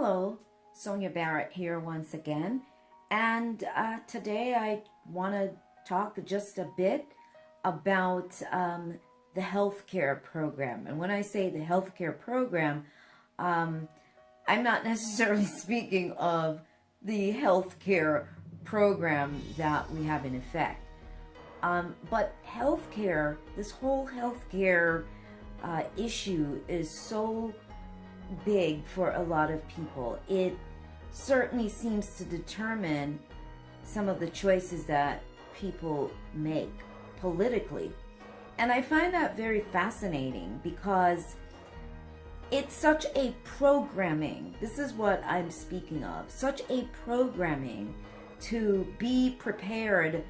Hello, Sonia Barrett here once again, and today I want to talk just a bit about the healthcare program. And when I say the healthcare program, I'm not necessarily speaking of the healthcare program that we have in effect, but healthcare, this whole healthcare issue is so big for a lot of people. It certainly seems to determine some of the choices that people make politically. And I find that very fascinating because it's such a programming. This is what I'm speaking of. Such a programming to be prepared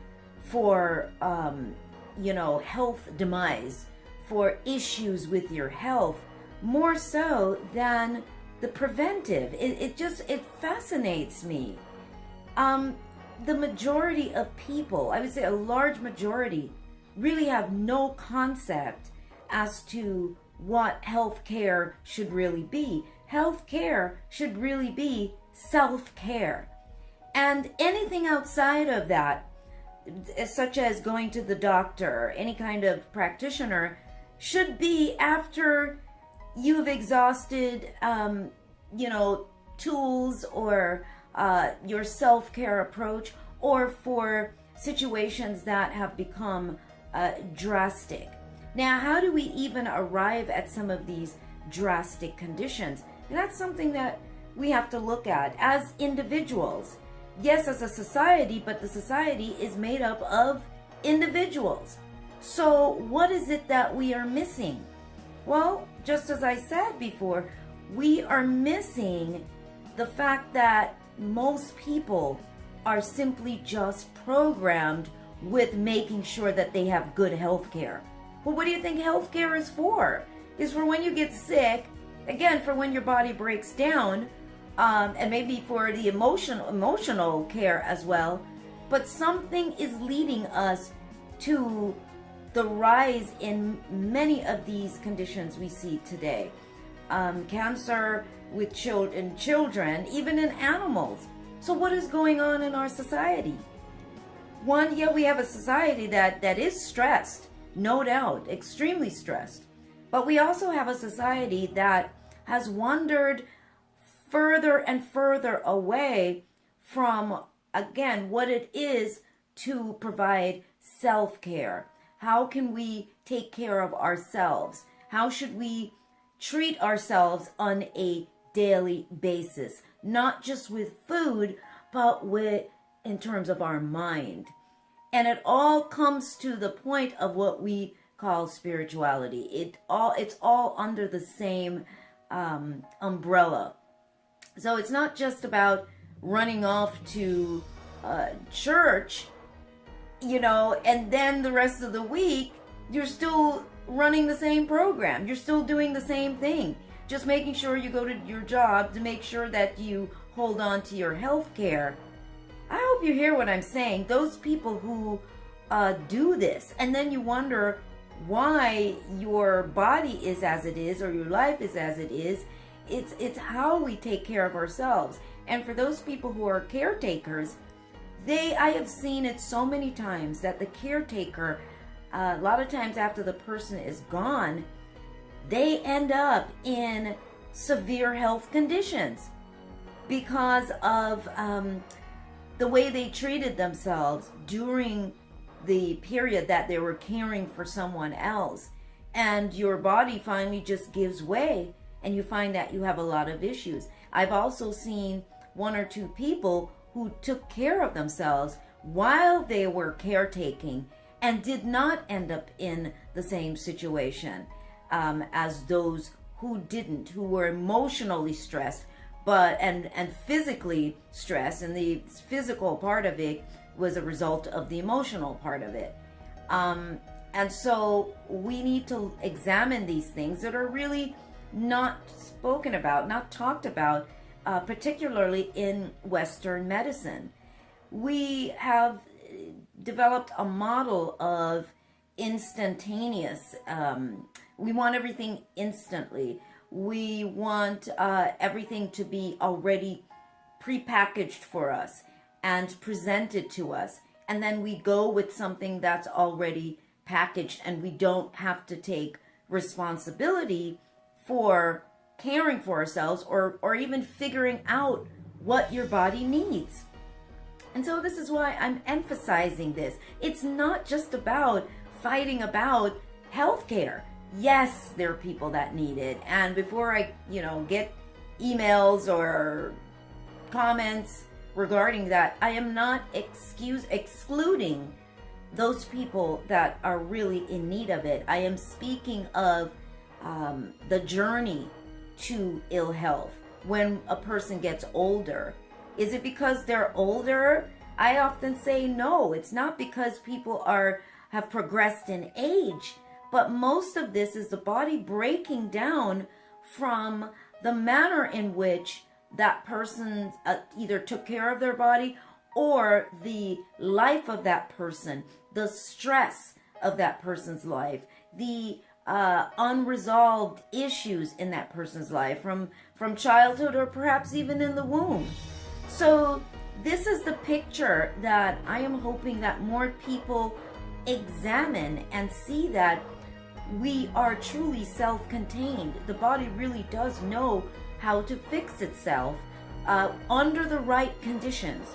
for, health demise, for issues with your health, more so than the preventive. It fascinates me. The majority of people, I would say a large majority, really have no concept as to what healthcare should really be. Healthcare should really be self-care. And anything outside of that, such as going to the doctor, any kind of practitioner, should be after you've exhausted, tools or your self-care approach, or for situations that have become drastic. Now, how do we even arrive at some of these drastic conditions? And that's something that we have to look at as individuals. Yes, as a society, but the society is made up of individuals. So what is it that we are missing? Well, just as I said before, we are missing the fact that most people are simply just programmed with making sure that they have good health care. Well, what do you think health care is for? It's for when you get sick, again, for when your body breaks down, and maybe for the emotional care as well. But something is leading us to the rise in many of these conditions we see today. Cancer with children, even in animals. So what is going on in our society? One, yeah, we have a society that is stressed, no doubt, extremely stressed. But we also have a society that has wandered further and further away from, again, what it is to provide self-care. How can we take care of ourselves? How should we treat ourselves on a daily basis? Not just with food, but in terms of our mind. And it all comes to the point of what we call spirituality. It's all under the same umbrella. So it's not just about running off to church, and then the rest of the week, you're still running the same program. You're still doing the same thing. Just making sure you go to your job to make sure that you hold on to your health care. I hope you hear what I'm saying. Those people who do this, and then you wonder why your body is as it is, or your life is as it is. It's how we take care of ourselves. And for those people who are caretakers, I have seen it so many times that the caretaker, a lot of times after the person is gone, they end up in severe health conditions because of the way they treated themselves during the period that they were caring for someone else. And your body finally just gives way, and you find that you have a lot of issues. I've also seen one or two people who took care of themselves while they were caretaking and did not end up in the same situation as those who didn't, who were emotionally stressed and physically stressed, and the physical part of it was a result of the emotional part of it. And so we need to examine these things that are really not spoken about, not talked about, particularly in Western medicine. We have developed a model of instantaneous. We want everything instantly. We want everything to be already prepackaged for us and presented to us. And then we go with something that's already packaged, and we don't have to take responsibility for caring for ourselves or even figuring out what your body needs. And so this is why I'm emphasizing this. It's not just about fighting about healthcare. Yes, there are people that need it. And before I, get emails or comments regarding that, I am not excluding those people that are really in need of it. I am speaking of the journey to ill health when a person gets older. Is it because they're older? I often say no. It's not because people have progressed in age, but most of this is the body breaking down from the manner in which that person either took care of their body, or the life of that person, the stress of that person's life, the unresolved issues in that person's life from childhood or perhaps even in the womb. So this is the picture that I am hoping that more people examine and see, that we are truly self-contained. The body really does know how to fix itself under the right conditions.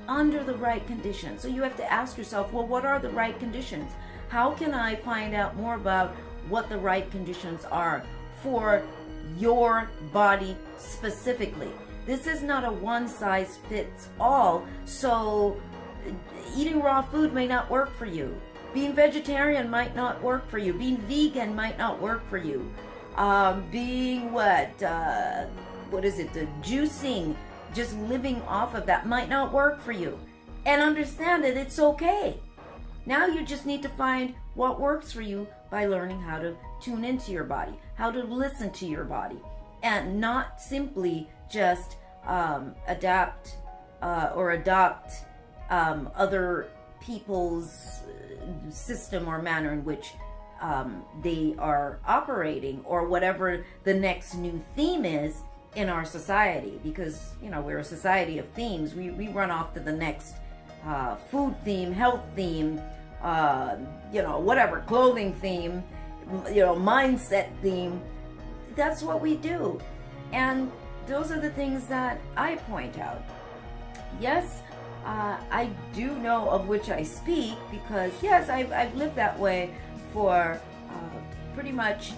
So you have to ask yourself, well, what are the right conditions? How can I find out more about what the right conditions are for your body specifically? This is not a one size fits all. So eating raw food may not work for you. Being vegetarian might not work for you. Being vegan might not work for you. Being the juicing, just living off of that might not work for you. And understand that it's okay. Now you just need to find what works for you by learning how to tune into your body, how to listen to your body, and not simply just adapt or adopt other people's system or manner in which they are operating, or whatever the next new theme is in our society. Because we're a society of themes. We run off to the next food theme, health theme, whatever, clothing theme, mindset theme. That's what we do. And those are the things that I point out. Yes, I do know of which I speak, because yes, I've lived that way for pretty much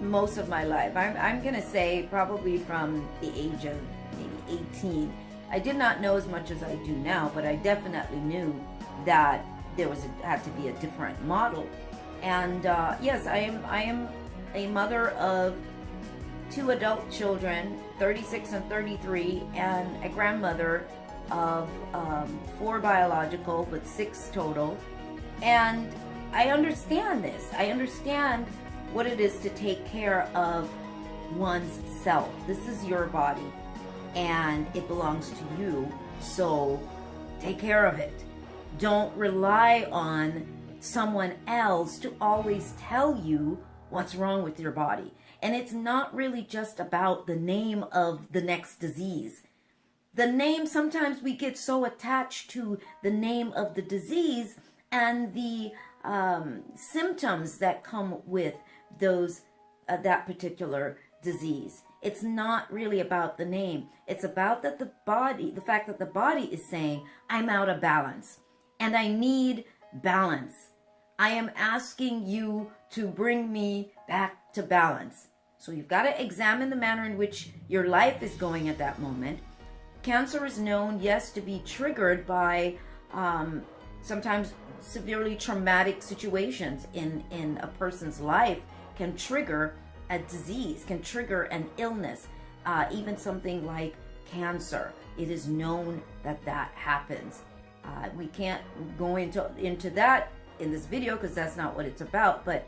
most of my life. I'm gonna say probably from the age of maybe 18. I did not know as much as I do now, but I definitely knew that there had to be a different model. And yes, I am a mother of 2 adult children, 36 and 33, and a grandmother of 4 biological, but 6 total. And I understand this. I understand what it is to take care of one's self. This is your body, and it belongs to you. So take care of it. Don't rely on someone else to always tell you what's wrong with your body. And it's not really just about the name of the next disease. The name, sometimes we get so attached to the name of the disease and the symptoms that come with that particular disease. It's not really about the name. It's about the fact that the body is saying, I'm out of balance and I need balance. I am asking you to bring me back to balance. So you've got to examine the manner in which your life is going at that moment. Cancer is known, yes, to be triggered by sometimes severely traumatic situations in a person's life, can trigger a disease, can trigger an illness, even something like cancer. It is known that happens. We can't go into that in this video because that's not what it's about, but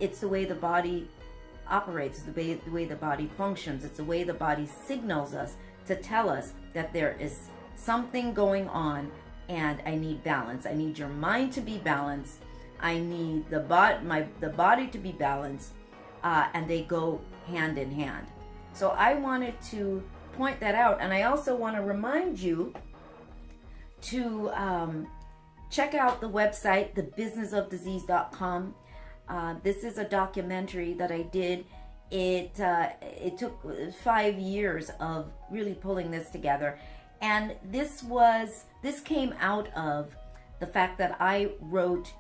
it's the way the body operates, the way the body functions. It's the way the body signals us to tell us that there is something going on and I need balance. I need your mind to be balanced. I need the body to be balanced. and they go hand in hand. So I wanted to point that out, and I also want to remind you to check out the website, thebusinessofdisease.com. This is a documentary that I did. It took 5 years of really pulling this together, and this came out of the fact that I wrote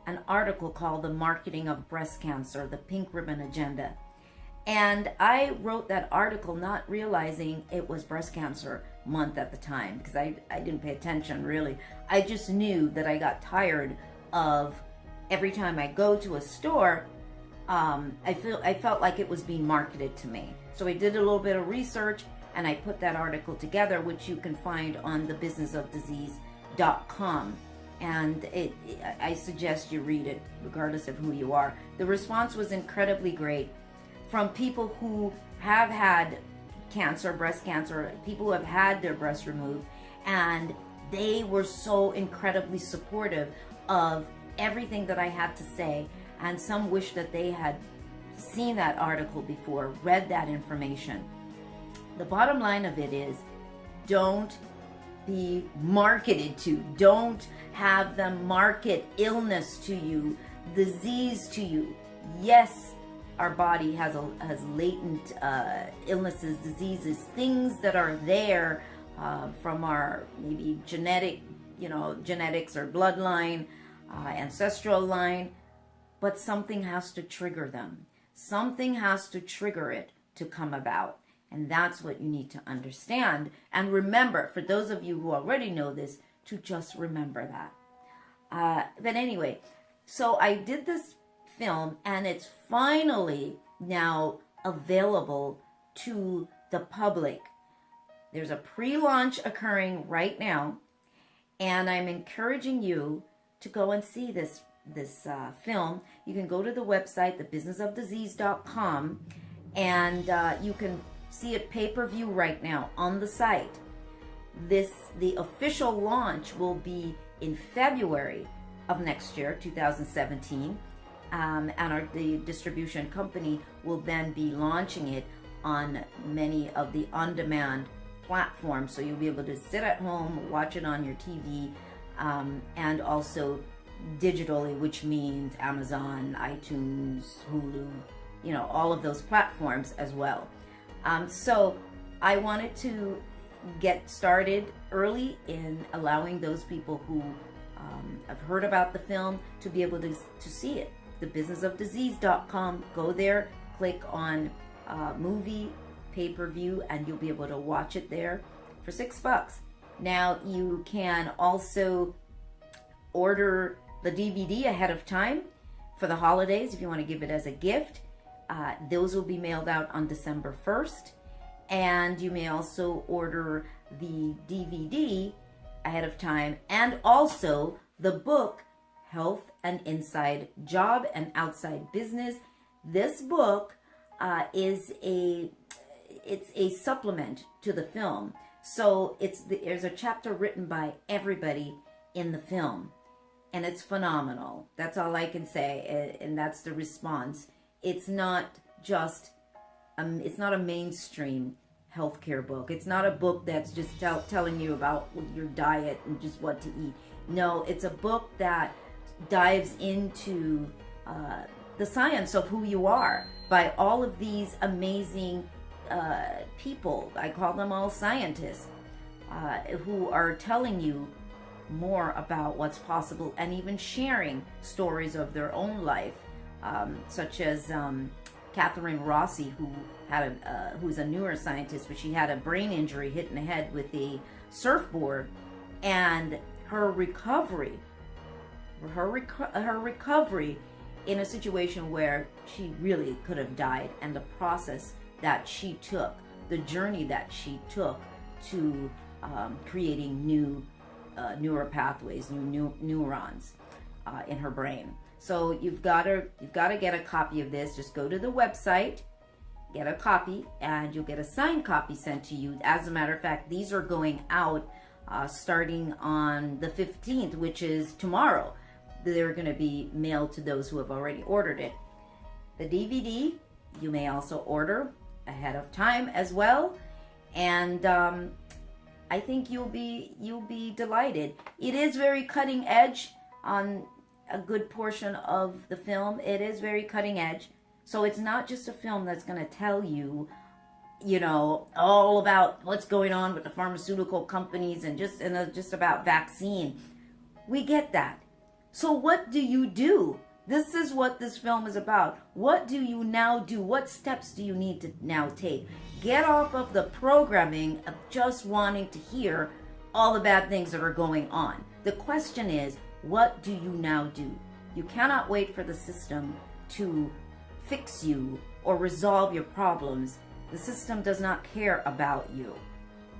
an article called "The Marketing of Breast Cancer: The Pink Ribbon Agenda." And I wrote that article not realizing it was breast cancer month at the time, because I didn't pay attention really. I just knew that I got tired of every time I go to a store, I felt like it was being marketed to me. So I did a little bit of research and I put that article together, which you can find on thebusinessofdisease.com. And I suggest you read it regardless of who you are. The response was incredibly great from people who have had cancer, breast cancer, people who have had their breasts removed, and they were so incredibly supportive of everything that I had to say, and some wish that they had seen that article before, read that information. The bottom line of it is, don't be marketed to. Don't have them market illness to you, disease to you. Yes, our body has latent illnesses, diseases, things that are there from our maybe genetics or bloodline, ancestral line, but something has to trigger them. Something has to trigger it to come about. And that's what you need to understand. And remember, for those of you who already know this, to just remember that. But anyway, so I did this film, and it's finally now available to the public. There's a pre-launch occurring right now, and I'm encouraging you to go and see this film. You can go to the website, thebusinessofdisease.com, and you can see it pay-per-view right now on the site. The official launch will be in February of next year, 2017, and the distribution company will then be launching it on many of the on-demand platforms. So you'll be able to sit at home, watch it on your TV, and also digitally, which means Amazon, iTunes, Hulu, all of those platforms as well. So I wanted to get started early in allowing those people who have heard about the film to be able to see it. Thebusinessofdisease.com. Go there, click on movie pay-per-view, and you'll be able to watch it there for $6. Now you can also order the DVD ahead of time for the holidays if you want to give it as a gift. Those will be mailed out on December 1st. And you may also order the DVD ahead of time, and also the book, Health and Inside Job and Outside Business. This book is a supplement to the film. So there's a chapter written by everybody in the film, and it's phenomenal. That's all I can say, and that's the response. It's not just it's not a mainstream healthcare book. It's not a book that's just telling you about your diet and just what to eat. No, it's a book that dives into the science of who you are by all of these amazing people. I call them all scientists, who are telling you more about what's possible and even sharing stories of their own life, such as Catherine Rossi, who's a neuroscientist, but she had a brain injury, hit in the head with a surfboard, and her recovery in a situation where she really could have died, and the process that she took, the journey that she took to creating new neural pathways, new neurons in her brain. So you've got to get a copy of this. Just go to the website, get a copy, and you'll get a signed copy sent to you. As a matter of fact, these are going out starting on the 15th, which is tomorrow. They're going to be mailed to those who have already ordered it. The DVD You may also order ahead of time as well, and I think you'll be delighted. It is very cutting edge on a good portion of the film. It is very cutting edge, so it's not just a film that's going to tell you, all about what's going on with the pharmaceutical companies and just about vaccine. We get that. So what do you do? This is what this film is about. What do you now do? What steps do you need to now take? Get off of the programming of just wanting to hear all the bad things that are going on. The question is, what do you now do? You cannot wait for the system to fix you or resolve your problems. The system does not care about you.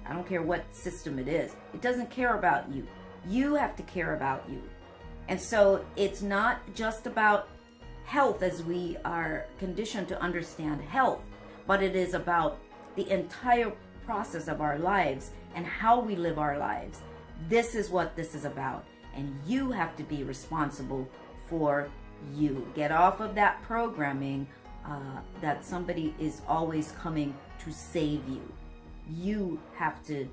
I don't care what system it is. It doesn't care about you. You have to care about you. And so it's not just about health as we are conditioned to understand health, but it is about the entire process of our lives and how we live our lives. This is what this is about. And you have to be responsible for you. Get off of that programming that somebody is always coming to save you. You have to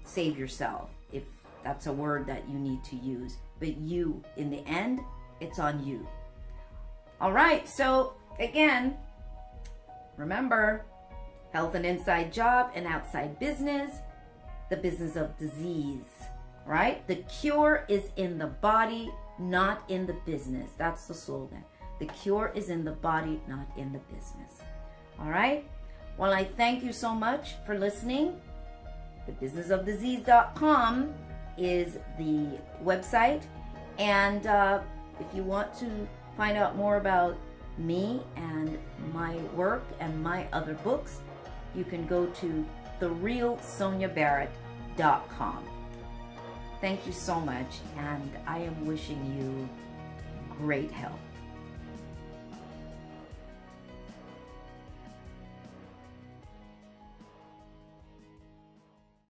save yourself, if that's a word that you need to use. But you, in the end, it's on you. All right, so again, remember, health and inside job and outside business, the business of disease, right? The cure is in the body, not in the business. That's the slogan. The cure is in the body, not in the business. All right? Well, I thank you so much for listening. TheBusinessOfDisease.com is the website. And if you want to find out more about me and my work and my other books, you can go to TheRealSoniaBarrett.com. Thank you so much, and I am wishing you great health.